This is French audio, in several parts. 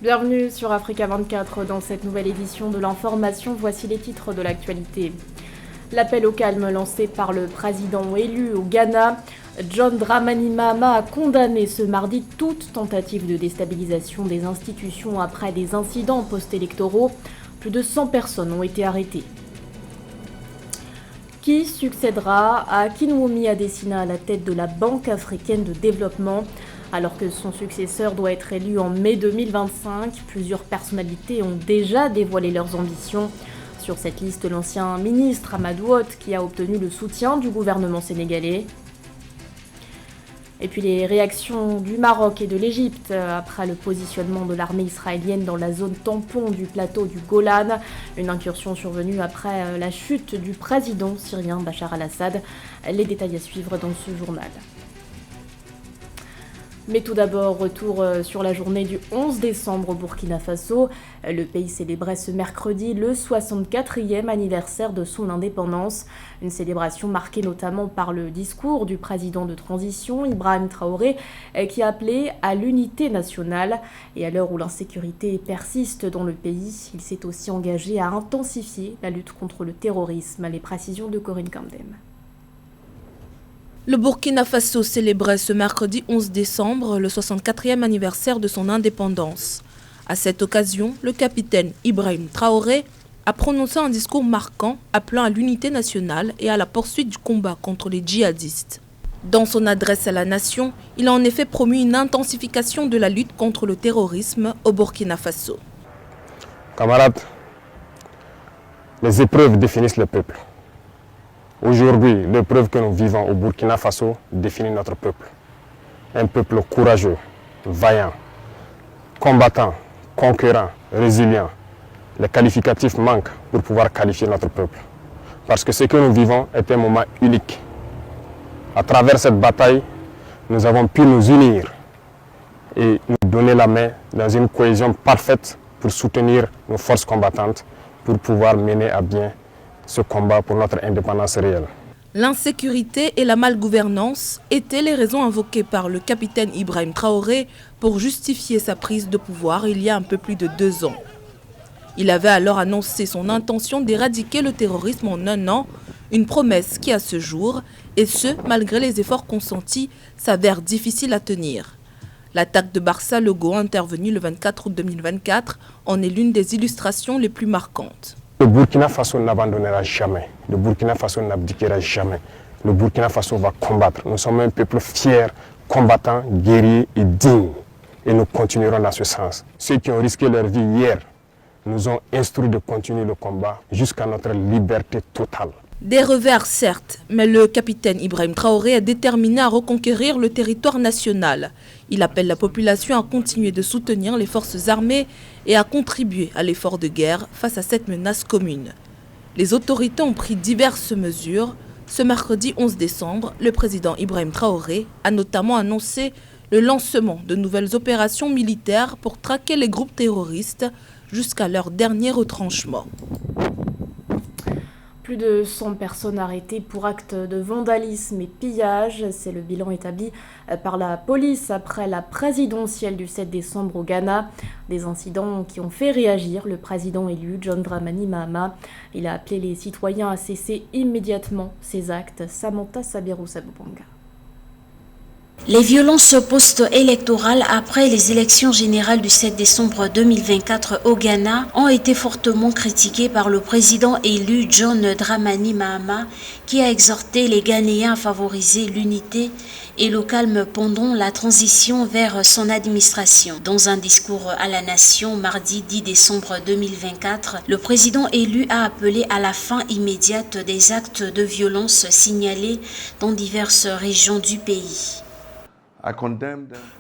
Bienvenue sur Africa 24 dans cette nouvelle édition de l'information. Voici les titres de l'actualité. L'appel au calme lancé par le président élu au Ghana, John Dramani Mahama, a condamné ce mardi toute tentative de déstabilisation des institutions après des incidents post-électoraux. Plus de 100 personnes ont été arrêtées. Qui succédera à Kinwumi Adesina à la tête de la Banque africaine de développement? Alors que son successeur doit être élu en mai 2025, plusieurs personnalités ont déjà dévoilé leurs ambitions. Sur cette liste, l'ancien ministre Amadou Hott, qui a obtenu le soutien du gouvernement sénégalais. Et puis les réactions du Maroc et de l'Égypte après le positionnement de l'armée israélienne dans la zone tampon du plateau du Golan. Une incursion survenue après la chute du président syrien Bachar al-Assad. Les détails à suivre dans ce journal. Mais tout d'abord, retour sur la journée du 11 décembre au Burkina Faso. Le pays célébrait ce mercredi le 64e anniversaire de son indépendance. Une célébration marquée notamment par le discours du président de transition, Ibrahim Traoré, qui a appelé à l'unité nationale. Et à l'heure où l'insécurité persiste dans le pays, il s'est aussi engagé à intensifier la lutte contre le terrorisme. Les précisions de Corinne Kandem. Le Burkina Faso célébrait ce mercredi 11 décembre le 64e anniversaire de son indépendance. À cette occasion, le capitaine Ibrahim Traoré a prononcé un discours marquant appelant à l'unité nationale et à la poursuite du combat contre les djihadistes. Dans son adresse à la nation, il a en effet promu une intensification de la lutte contre le terrorisme au Burkina Faso. Camarades, les épreuves définissent le peuple. Aujourd'hui, l'épreuve que nous vivons au Burkina Faso définit notre peuple. Un peuple courageux, vaillant, combattant, conquérant, résilient. Les qualificatifs manquent pour pouvoir qualifier notre peuple. Parce que ce que nous vivons est un moment unique. À travers cette bataille, nous avons pu nous unir et nous donner la main dans une cohésion parfaite pour soutenir nos forces combattantes, pour pouvoir mener à bien ce combat pour notre indépendance réelle. L'insécurité et la malgouvernance étaient les raisons invoquées par le capitaine Ibrahim Traoré pour justifier sa prise de pouvoir il y a un peu plus de 2 ans. Il avait alors annoncé son intention d'éradiquer le terrorisme en 1 an, une promesse qui à ce jour, et ce malgré les efforts consentis, s'avère difficile à tenir. L'attaque de Barça Logo intervenue le 24 août 2024 en est l'une des illustrations les plus marquantes. Le Burkina Faso n'abandonnera jamais, le Burkina Faso n'abdiquera jamais, le Burkina Faso va combattre. Nous sommes un peuple fier, combattant, guerrier et digne. Et nous continuerons dans ce sens. Ceux qui ont risqué leur vie hier nous ont instruit de continuer le combat jusqu'à notre liberté totale. Des revers certes, mais le capitaine Ibrahim Traoré est déterminé à reconquérir le territoire national. Il appelle la population à continuer de soutenir les forces armées et à contribuer à l'effort de guerre face à cette menace commune. Les autorités ont pris diverses mesures. Ce mercredi 11 décembre, le président Ibrahim Traoré a notamment annoncé le lancement de nouvelles opérations militaires pour traquer les groupes terroristes jusqu'à leur dernier retranchement. Plus de 100 personnes arrêtées pour actes de vandalisme et pillage. C'est le bilan établi par la police après la présidentielle du 7 décembre au Ghana. Des incidents qui ont fait réagir le président élu John Dramani Mahama. Il a appelé les citoyens à cesser immédiatement ces actes. Samantha Sabiru-Sabubanga. Les violences post-électorales après les élections générales du 7 décembre 2024 au Ghana ont été fortement critiquées par le président élu John Dramani Mahama qui a exhorté les Ghanéens à favoriser l'unité et le calme pendant la transition vers son administration. Dans un discours à la nation mardi 10 décembre 2024, le président élu a appelé à la fin immédiate des actes de violence signalés dans diverses régions du pays.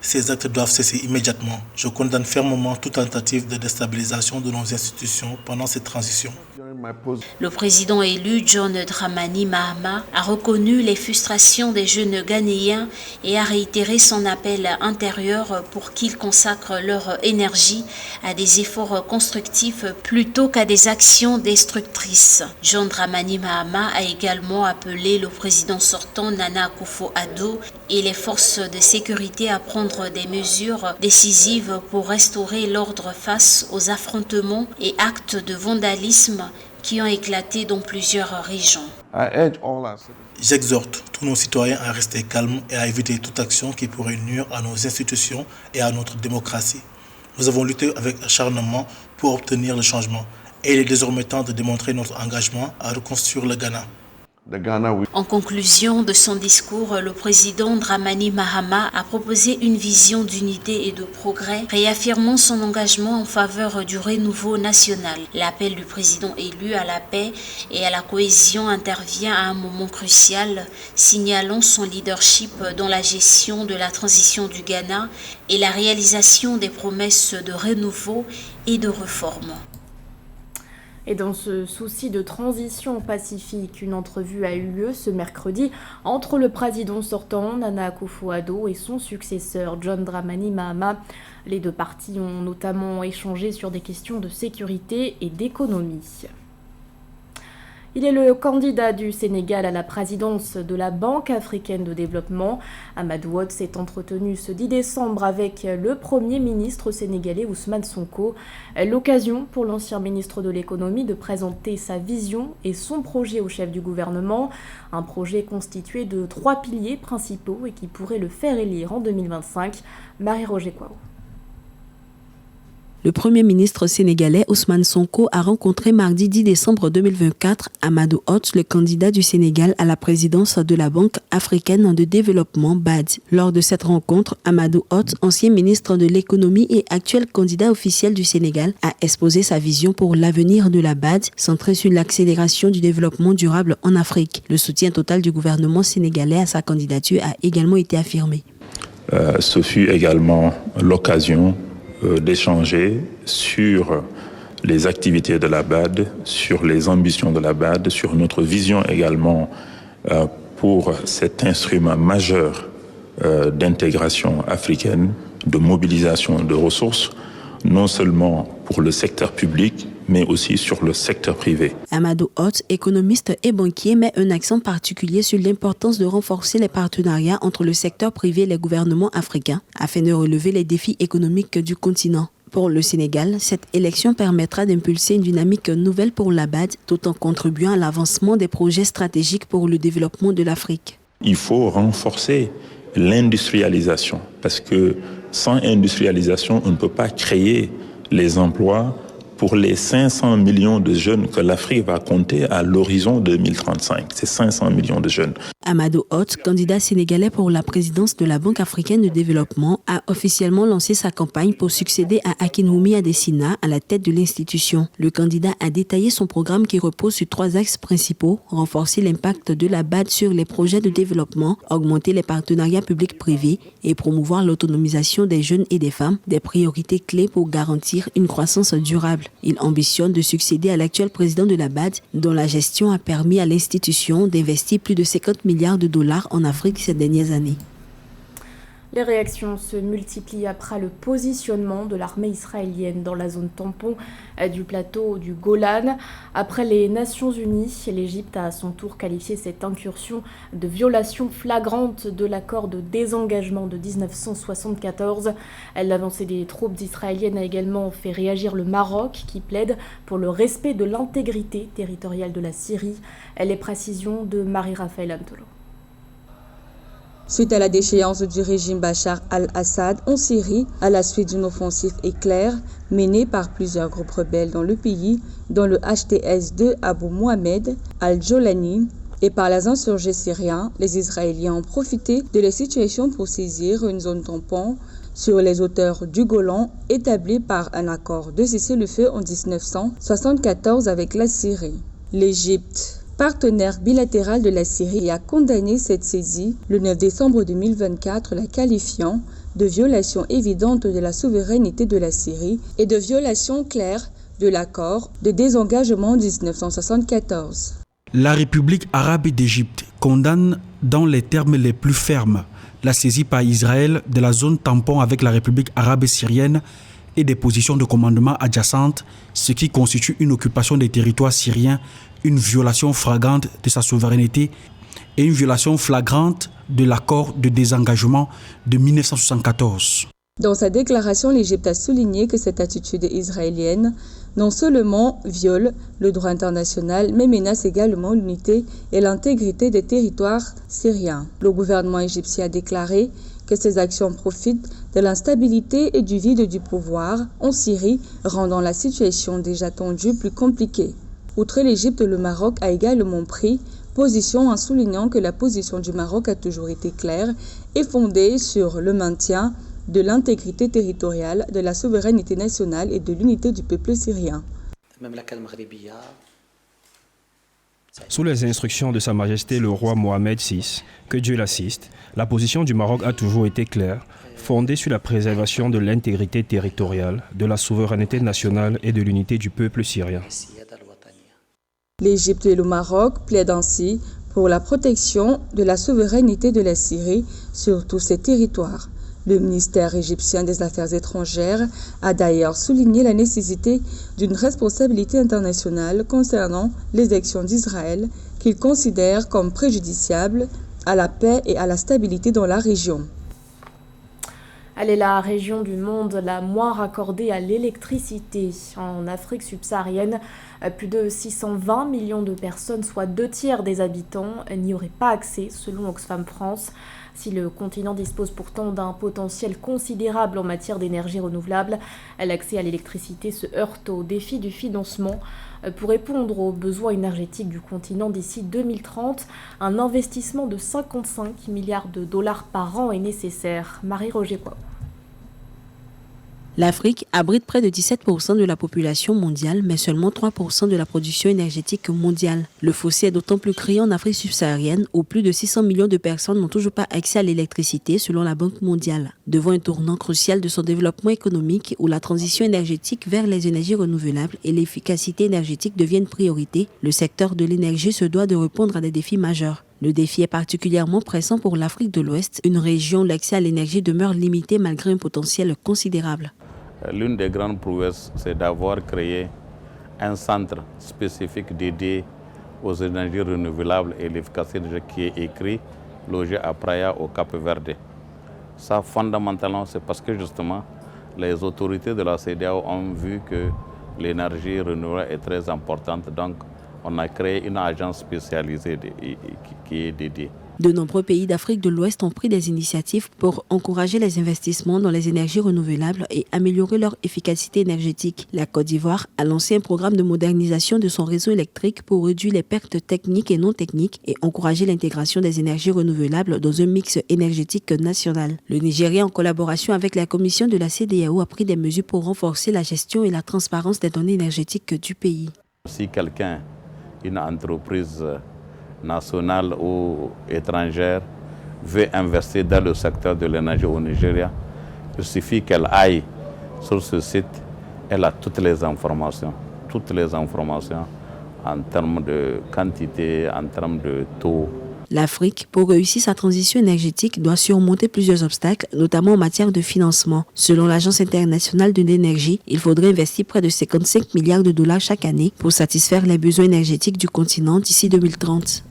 Ces actes doivent cesser immédiatement. Je condamne fermement toute tentative de déstabilisation de nos institutions pendant cette transition. Le président élu John Dramani Mahama a reconnu les frustrations des jeunes Ghanéens et a réitéré son appel intérieur pour qu'ils consacrent leur énergie à des efforts constructifs plutôt qu'à des actions destructrices. John Dramani Mahama a également appelé le président sortant Nana Akufo-Addo et les forces de sécurité à prendre des mesures décisives pour restaurer l'ordre face aux affrontements et actes de vandalisme qui ont éclaté dans plusieurs régions. J'exhorte tous nos citoyens à rester calmes et à éviter toute action qui pourrait nuire à nos institutions et à notre démocratie. Nous avons lutté avec acharnement pour obtenir le changement et il est désormais temps de démontrer notre engagement à reconstruire le Ghana. En conclusion de son discours, le président Dramani Mahama a proposé une vision d'unité et de progrès, réaffirmant son engagement en faveur du renouveau national. L'appel du président élu à la paix et à la cohésion intervient à un moment crucial, signalant son leadership dans la gestion de la transition du Ghana et la réalisation des promesses de renouveau et de réforme. Et dans ce souci de transition pacifique, une entrevue a eu lieu ce mercredi entre le président sortant, Nana Akufo-Addo, et son successeur, John Dramani Mahama. Les deux parties ont notamment échangé sur des questions de sécurité et d'économie. Il est le candidat du Sénégal à la présidence de la Banque africaine de développement. Amadou Hott s'est entretenu ce 10 décembre avec le Premier ministre sénégalais Ousmane Sonko. L'occasion pour l'ancien ministre de l'économie de présenter sa vision et son projet au chef du gouvernement. Un projet constitué de 3 piliers principaux et qui pourrait le faire élire en 2025. Marie-Roger Kouao. Le Premier ministre sénégalais Ousmane Sonko a rencontré mardi 10 décembre 2024 Amadou Hott, le candidat du Sénégal à la présidence de la Banque africaine de développement BAD. Lors de cette rencontre, Amadou Hott, ancien ministre de l'économie et actuel candidat officiel du Sénégal, a exposé sa vision pour l'avenir de la BAD, centrée sur l'accélération du développement durable en Afrique. Le soutien total du gouvernement sénégalais à sa candidature a également été affirmé. Ce fut également l'occasion d'échanger sur les activités de la BAD, sur les ambitions de la BAD, sur notre vision également pour cet instrument majeur d'intégration africaine, de mobilisation de ressources, non seulement pour le secteur public, mais aussi sur le secteur privé. Amadou Hott, économiste et banquier, met un accent particulier sur l'importance de renforcer les partenariats entre le secteur privé et les gouvernements africains afin de relever les défis économiques du continent. Pour le Sénégal, cette élection permettra d'impulser une dynamique nouvelle pour la BAD, tout en contribuant à l'avancement des projets stratégiques pour le développement de l'Afrique. Il faut renforcer l'industrialisation, parce que sans industrialisation, on ne peut pas créer les emplois pour les 500 millions de jeunes que l'Afrique va compter à l'horizon 2035. C'est 500 millions de jeunes. Amadou Hott, candidat sénégalais pour la présidence de la Banque africaine de développement, a officiellement lancé sa campagne pour succéder à Akinwumi Adesina à la tête de l'institution. Le candidat a détaillé son programme qui repose sur 3 axes principaux: renforcer l'impact de la BAD sur les projets de développement, augmenter les partenariats publics-privés et promouvoir l'autonomisation des jeunes et des femmes, des priorités clés pour garantir une croissance durable. Il ambitionne de succéder à l'actuel président de la BAD, dont la gestion a permis à l'institution d'investir plus de 50 milliards de dollars en Afrique ces dernières années. Les réactions se multiplient après le positionnement de l'armée israélienne dans la zone tampon du plateau du Golan. Après les Nations Unies, l'Égypte a à son tour qualifié cette incursion de violation flagrante de l'accord de désengagement de 1974. L'avancée des troupes israéliennes a également fait réagir le Maroc, qui plaide pour le respect de l'intégrité territoriale de la Syrie. Les précisions de Marie-Raphaël Antolo. Suite à la déchéance du régime Bachar al-Assad en Syrie, à la suite d'une offensive éclair menée par plusieurs groupes rebelles dans le pays, dont le HTS-2 Abu Mohamed al-Jolani, et par les insurgés syriens, les Israéliens ont profité de la situation pour saisir une zone tampon sur les hauteurs du Golan établie par un accord de cessez-le-feu en 1974 avec la Syrie. L'Égypte, partenaire bilatéral de la Syrie, a condamné cette saisie le 9 décembre 2024, la qualifiant de violation évidente de la souveraineté de la Syrie et de violation claire de l'accord de désengagement de 1974. La République arabe d'Égypte condamne dans les termes les plus fermes la saisie par Israël de la zone tampon avec la République arabe syrienne et des positions de commandement adjacentes, ce qui constitue une occupation des territoires syriens, une violation flagrante de sa souveraineté et une violation flagrante de l'accord de désengagement de 1974. Dans sa déclaration, l'Égypte a souligné que cette attitude israélienne non seulement viole le droit international, mais menace également l'unité et l'intégrité des territoires syriens. Le gouvernement égyptien a déclaré que ces actions profitent de l'instabilité et du vide du pouvoir en Syrie, rendant la situation déjà tendue plus compliquée. Outre l'Égypte, le Maroc a également pris position en soulignant que la position du Maroc a toujours été claire et fondée sur le maintien de l'intégrité territoriale, de la souveraineté nationale et de l'unité du peuple syrien. Sous les instructions de Sa Majesté le roi Mohamed VI, que Dieu l'assiste, la position du Maroc a toujours été claire, fondée sur la préservation de l'intégrité territoriale, de la souveraineté nationale et de l'unité du peuple syrien. L'Égypte et le Maroc plaident ainsi pour la protection de la souveraineté de la Syrie sur tous ses territoires. Le ministère égyptien des Affaires étrangères a d'ailleurs souligné la nécessité d'une responsabilité internationale concernant les actions d'Israël qu'il considère comme préjudiciables à la paix et à la stabilité dans la région. Elle est la région du monde la moins raccordée à l'électricité. En Afrique subsaharienne, plus de 620 millions de personnes, soit 2/3 des habitants, n'y auraient pas accès, selon Oxfam France. Si le continent dispose pourtant d'un potentiel considérable en matière d'énergie renouvelable, l'accès à l'électricité se heurte au défi du financement. Pour répondre aux besoins énergétiques du continent d'ici 2030, un investissement de 55 milliards de dollars par an est nécessaire. Marie-Roger Poix. L'Afrique abrite près de 17% de la population mondiale, mais seulement 3% de la production énergétique mondiale. Le fossé est d'autant plus criant en Afrique subsaharienne, où plus de 600 millions de personnes n'ont toujours pas accès à l'électricité, selon la Banque mondiale. Devant un tournant crucial de son développement économique, où la transition énergétique vers les énergies renouvelables et l'efficacité énergétique deviennent priorité, le secteur de l'énergie se doit de répondre à des défis majeurs. Le défi est particulièrement pressant pour l'Afrique de l'Ouest, une région où l'accès à l'énergie demeure limité malgré un potentiel considérable. L'une des grandes prouesses, c'est d'avoir créé un centre spécifique dédié aux énergies renouvelables et l'efficacité qui est écrit, logé à Praia au Cap-Verde. Ça, fondamentalement, c'est parce que justement, les autorités de la CEDEAO ont vu que l'énergie renouvelable est très importante. Donc, on a créé une agence spécialisée qui est dédiée. De nombreux pays d'Afrique de l'Ouest ont pris des initiatives pour encourager les investissements dans les énergies renouvelables et améliorer leur efficacité énergétique. La Côte d'Ivoire a lancé un programme de modernisation de son réseau électrique pour réduire les pertes techniques et non techniques et encourager l'intégration des énergies renouvelables dans un mix énergétique national. Le Nigeria, en collaboration avec la commission de la CEDEAO, a pris des mesures pour renforcer la gestion et la transparence des données énergétiques du pays. Si quelqu'un, une entreprise nationale ou étrangère, veut investir dans le secteur de l'énergie au Nigeria, il suffit qu'elle aille sur ce site, elle a toutes les informations en termes de quantité, en termes de taux. L'Afrique, pour réussir sa transition énergétique, doit surmonter plusieurs obstacles, notamment en matière de financement. Selon l'Agence internationale de l'énergie, il faudrait investir près de 55 milliards de dollars chaque année pour satisfaire les besoins énergétiques du continent d'ici 2030.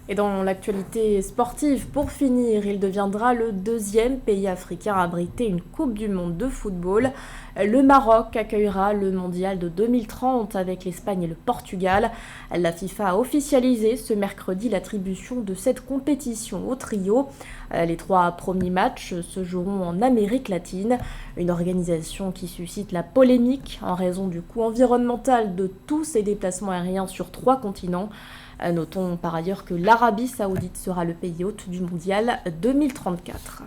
Et dans l'actualité sportive, pour finir, il deviendra le deuxième pays africain à abriter une Coupe du Monde de football. Le Maroc accueillera le mondial de 2030 avec l'Espagne et le Portugal. La FIFA a officialisé ce mercredi l'attribution de cette compétition au trio. Les 3 premiers matchs se joueront en Amérique latine, une organisation qui suscite la polémique en raison du coût environnemental de tous ces déplacements aériens sur 3 continents. Notons par ailleurs que l'Arabie Saoudite sera le pays hôte du mondial 2034.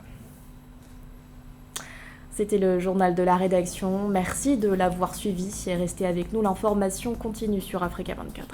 C'était le journal de la rédaction. Merci de l'avoir suivi et restez avec nous. L'information continue sur Africa 24.